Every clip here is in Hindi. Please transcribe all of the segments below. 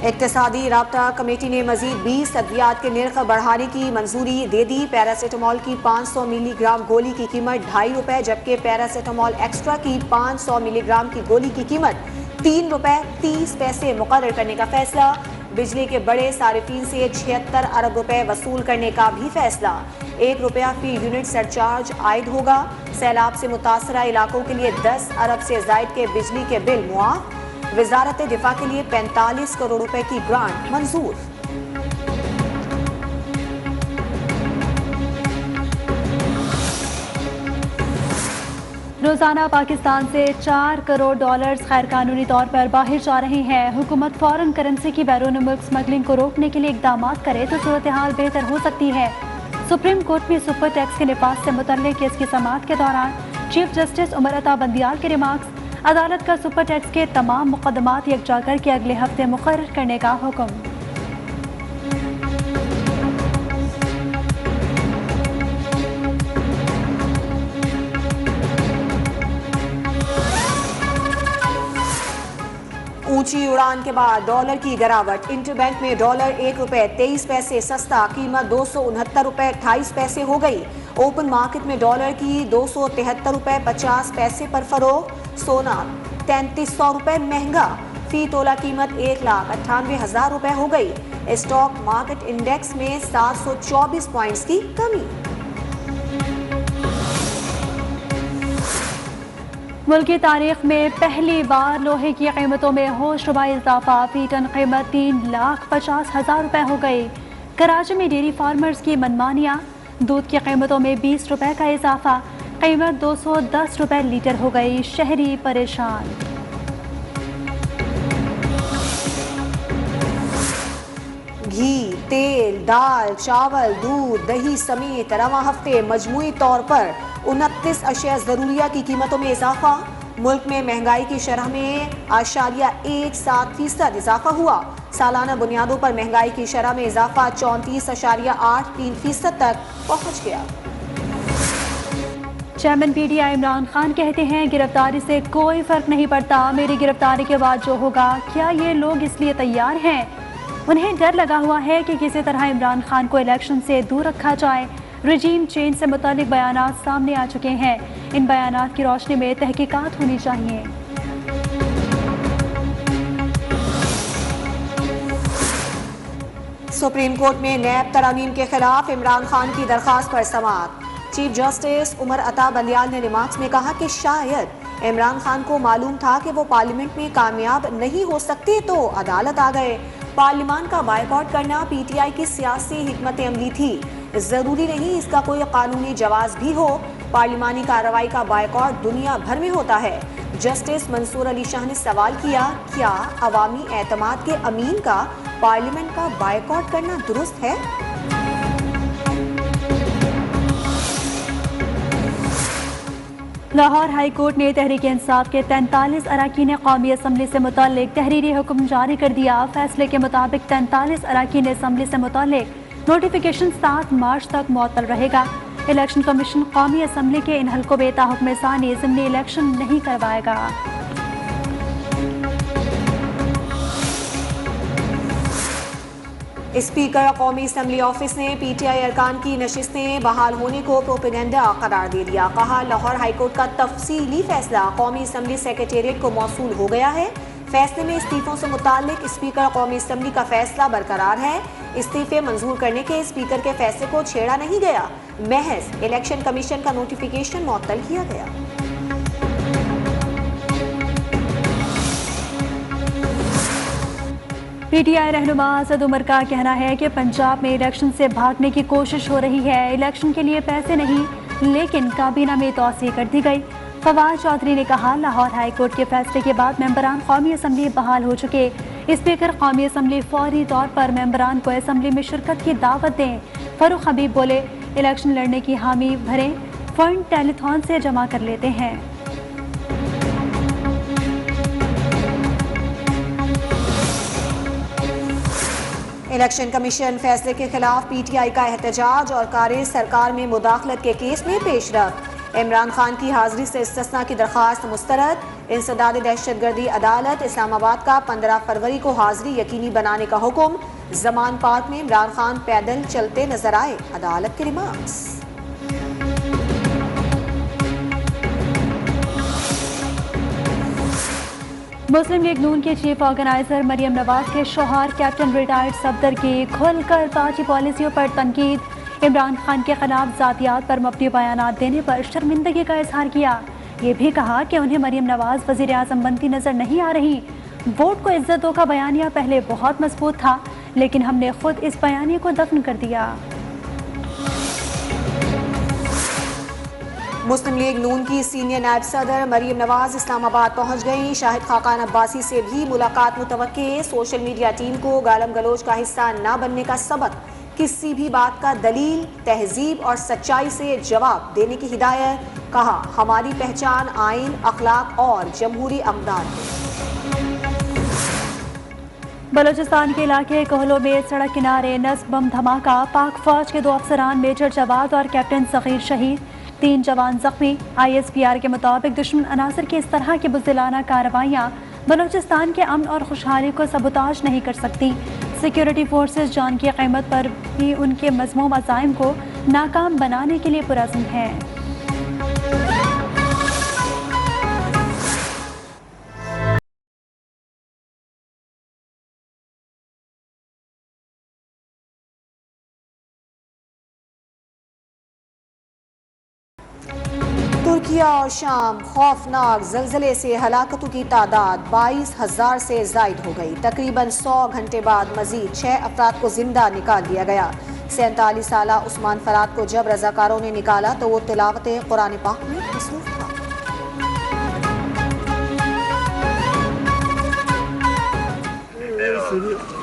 इक्तिसादी राब्ता कमेटी ने मजीद 20 अद्वियात के निर्ख बढ़ाने की मंजूरी दे दी। पैरासीटामोल की 500 मिलीग्राम गोली की कीमत ₹2.5, जबकि पैरासीटामोल एक्स्ट्रा की 500 मिलीग्राम की गोली की कीमत ₹3.30 मुकर्रर करने का फैसला। बिजली के बड़े सारिफीन से 76 अरब रुपए वसूल करने का भी फैसला। ₹1 फी यूनिट सरचार्ज आयद होगा। सैलाब से मुतासरा इलाकों के लिए 10 अरब से जायद के बिजली के बिल मुआफ। वजारत दिफा के लिए 45 करोड़ रुपए की ग्रांट मंजूर। रोजाना पाकिस्तान से $4 करोड़ गैर कानूनी तौर पर बाहर जा रहे हैं। हुकूमत फॉरेन करेंसी की बैरून मुल्क स्मगलिंग को रोकने के लिए इकदाम करे तो सूरत हाल बेहतर हो सकती है। सुप्रीम कोर्ट में सुपर टैक्स के निफाज से मुतल्लिक केस की समाअत के दौरान चीफ जस्टिस उमर अता बंदियाल के रिमार्क्स। अदालत का सुपर टैक्स के तमाम मुकदमात यकजा करके अगले हफ्ते मुकर्रर करने का हुक्म। ऊंची उड़ान के बाद डॉलर की गिरावट। इंटरबैंक में डॉलर ₹1.23 सस्ता, कीमत ₹269.28 हो गई। ओपन मार्केट में डॉलर की ₹273.50 पर फरोख्त। सोना ₹3300 महंगा, फी तोला कीमत ₹1,98,000 हो गई। स्टॉक मार्केट इंडेक्स में 724 पॉइंट्स की कमी। मुल्क की तारीख में पहली बार लोहे की कीमतों में होशरुबा इजाफा। फी टन कीमत ₹3,50,000 हो गई। कराची में डेयरी फार्मर्स की मनमानियाँ। दूध की कीमतों में ₹20 का इजाफा, कीमत ₹210 लीटर हो गई। शहरी परेशान। घी, तेल, दाल, चावल, दूध, दही समेत रवा हफ्ते मजमूई तौर पर 29 अशिया ज़रूरिया की कीमतों में इजाफा। मुल्क में महंगाई की शरह में 0.17% इजाफा हुआ। सालाना बुनियादों पर महंगाई की शरह में इजाफा 34.83% तक पहुँच गया। चेयरमैन PTI इमरान खान कहते हैं, गिरफ्तारी से कोई फर्क नहीं पड़ता। मेरी गिरफ्तारी के बाद जो होगा, क्या ये लोग इसलिए तैयार हैं? उन्हें डर लगा हुआ है कि किसी तरह इमरान खान को इलेक्शन से दूर रखा जाए। रजीम चेंज से मुतालिक बयानात सामने आ चुके हैं। इन बयानात की रोशनी में तहकीकात होनी चाहिए। सुप्रीम कोर्ट में नैब तरामीम के खिलाफ इमरान खान की दरख्वास्त पर समाअत। चीफ जस्टिस उमर अता बंदियाल ने रिमार्क्स में कहा कि शायद इमरान खान को मालूम था कि वो पार्लियामेंट में कामयाब नहीं हो सकते तो अदालत आ गए। पार्लियामान का बायकॉट करना PTI की सियासी हिकमत अमली थी। जरूरी नहीं इसका कोई कानूनी जवाज भी हो। पार्लिमानी कार्रवाई का बायकॉट दुनिया भर में होता है। जस्टिस मंसूर अली शाह ने सवाल किया, क्या अवामी एतमाद के अमीन का पार्लियामेंट का बायकॉट करना दुरुस्त है? लाहौर हाई कोर्ट ने तहरीक इंसाफ के 43 अरकान कौमी असम्बली से मुतालिक तहरीरी हुक्म जारी कर दिया। फैसले के मुताबिक 43 अरकान असम्बली से मुतालिक नोटिफिकेशन 7 मार्च तक मुअत्तल रहेगा। इलेक्शन कमीशन कौमी असम्बली के इन हल्कों में ताहुक्म सानी ज़िमनी इलेक्शन नहीं करवाएगा। स्पीकर कौमी असम्बली ऑफिस ने PTI अरकान की नशिस्तें बहाल होने को प्रोपेगेंडा करार दे दिया। कहा, लाहौर हाईकोर्ट का तफसीली फैसला कौमी असम्बली सेक्रेटेरिएट को मौसूल हो गया है। फैसले में इस्तीफों से मुतालिक स्पीकर कौमी असम्बली का फैसला बरकरार है। इस्तीफे मंजूर करने के स्पीकर के फैसले को छेड़ा नहीं गया, महज इलेक्शन कमीशन का नोटिफिकेशन मुअत्तल किया गया। PTI रहनुमा असद उमर का कहना है कि पंजाब में इलेक्शन से भागने की कोशिश हो रही है। इलेक्शन के लिए पैसे नहीं, लेकिन काबीना में तौसीह कर दी गई। फवाद चौधरी ने कहा, लाहौर हाई कोर्ट के फैसले के बाद मेंबरान कौमी असम्बली बहाल हो चुके। स्पीकर कौमी असम्बली फौरी तौर पर मेंबरान को असम्बली में शिरकत की दावत दें। फरूख हबीब बोले, इलेक्शन लड़ने की हामी भरें, फंड टेलीथॉन से जमा कर लेते हैं। इलेक्शन कमीशन फैसले के खिलाफ PTI का एहतजाज और कारी सरकार में मुदाखलत के केस में पेशरफ। इमरान खान की हाजिरी से इस्तिस्ना की दरख्वास्त मुस्तरद। इंसदाद दहशतगर्दी अदालत इस्लामाबाद का 15 फरवरी को हाजिरी यकीनी बनाने का हुक्म। जमान पार्क में इमरान खान पैदल चलते नजर आए, अदालत के रिमार्क्स। मुस्लिम लीग नून के चीफ ऑर्गेनाइजर मरियम नवाज के शौहर कैप्टन रिटायर्ड सफदर की खुलकर पार्टी पॉलिसियों पर तनकीद। इमरान खान के खिलाफ जातियात पर मबनी बयानात देने पर शर्मिंदगी का इजहार किया। ये भी कहा कि उन्हें मरियम नवाज वज़ीर आज़म बनती नजर नहीं आ रही। वोट को इज्जत दो का बयानिया पहले बहुत मजबूत था, लेकिन हमने खुद इस बयानिए को दफन कर दिया। मुस्लिम लीग नून की सीनियर नायब सदर मरियम नवाज इस्लामाबाद पहुंच गईं। शाहिद खाकान अब्बासी से भी मुलाकात मुतवक्के। सोशल मीडिया टीम को गालम गलोच का हिस्सा न बनने का सबक, किसी भी बात का दलील, तहजीब और सच्चाई से जवाब देने की हिदायत। कहा, हमारी पहचान आइन, अखलाक और जमहूरी अक़दार है। बलूचिस्तान के इलाके कोहलो में सड़क किनारे नस्ब बम धमाका। पाक फौज के 2 अफसरान मेजर जवाद और कैप्टन सगीर शहीद, 3 जवान जख्मी। ISPR के मुताबिक दुश्मन अनासर की इस तरह की बुज़दिलाना कार्रवाइयाँ बलूचिस्तान के अमन और खुशहाली को सबूताज नहीं कर सकती। सिक्योरिटी फोर्सेस जान की कीमत पर भी उनके मज़मूम अज़ाइम को नाकाम बनाने के लिए पुरज़्म हैं। तुर्किया और शाम, खौफनाक ज़लज़ले से हलाकतों की तादाद 22,000 से ज़ायद हो गई। तकरीबन 100 घंटे बाद मजीद 6 अफराद को जिंदा निकाल दिया गया। 47 साला उस्मान फराद को जब रजाकारों ने निकाला तो वो तिलावत कुरान पाक में मसरूफ था।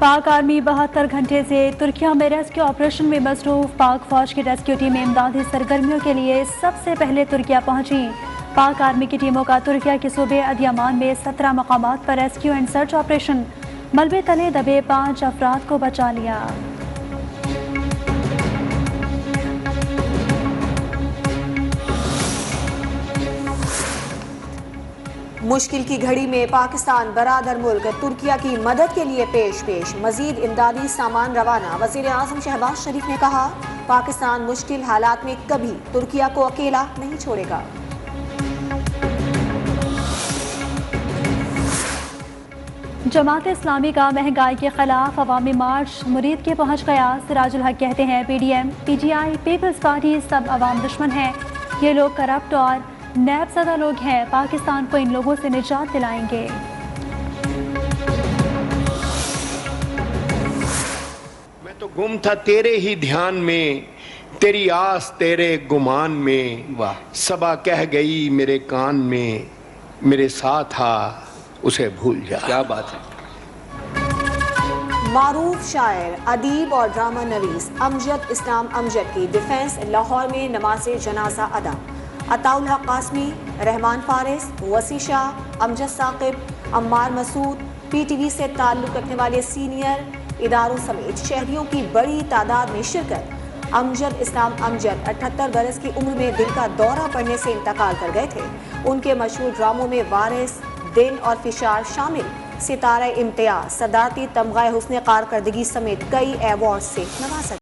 पाक आर्मी 72 घंटे से तुर्किया में रेस्क्यू ऑपरेशन में मसरूफ। पाक फौज की रेस्क्यू टीम इमदादी सरगर्मियों के लिए सबसे पहले तुर्किया पहुंची। पाक आर्मी की टीमों का तुर्किया के सूबे अदियामान में 17 मकामात पर रेस्क्यू एंड सर्च ऑपरेशन। मलबे तले दबे 5 अफराद को बचा लिया। मुश्किल की घड़ी में पाकिस्तान बरादर मुल्क तुर्किया की मदद के लिए पेश। मजीद इमदादी सामान रवाना। वज़ीर आज़म शहबाज शरीफ ने कहा, पाकिस्तान मुश्किल हालात में कभी तुर्किया को अकेला नहीं छोड़ेगा। जमात इस्लामी का महंगाई के खिलाफ अवामी मार्च मुरीद के पहुंच गया। सिराजुल हक कहते हैं, PDM, PTI, पीपल्स पार्टी सब अवाम दुश्मन है। ये लोग करप्ट और नैब ज़दा लोग हैं। पाकिस्तान को इन लोगों से निजात दिलाएंगे। मैं तो गुम था तेरे ही ध्यान में, तेरी आस तेरे गुमान में। वाह, सबा कह गई मेरे कान में, मेरे साथ आ उसे भूल जा। क्या बात है। मारूफ शायर, अदीब और ड्रामा नवीस अमजद इस्लाम अमजद की डिफेंस लाहौर में नमाज जनाजा अदा। अताउल हक कासमी, रहमान फारिस, वसी शाह, अमजद साकिब, अम्मार मसूद, PTV से ताल्लुक़ रखने वाले सीनियर इदारों समेत शहरियों की बड़ी तादाद में शिरकत। अमजद इस्लाम अमजद 78 बरस की उम्र में दिल का दौरा पड़ने से इंतकाल कर गए थे। उनके मशहूर ड्रामों में वारिस, दिन और फिशार शामिल। सितारा इम्तियाज, सदारती तमगा हुस्न कारकर्दगी समेत कई अवार्ड से नवाजा।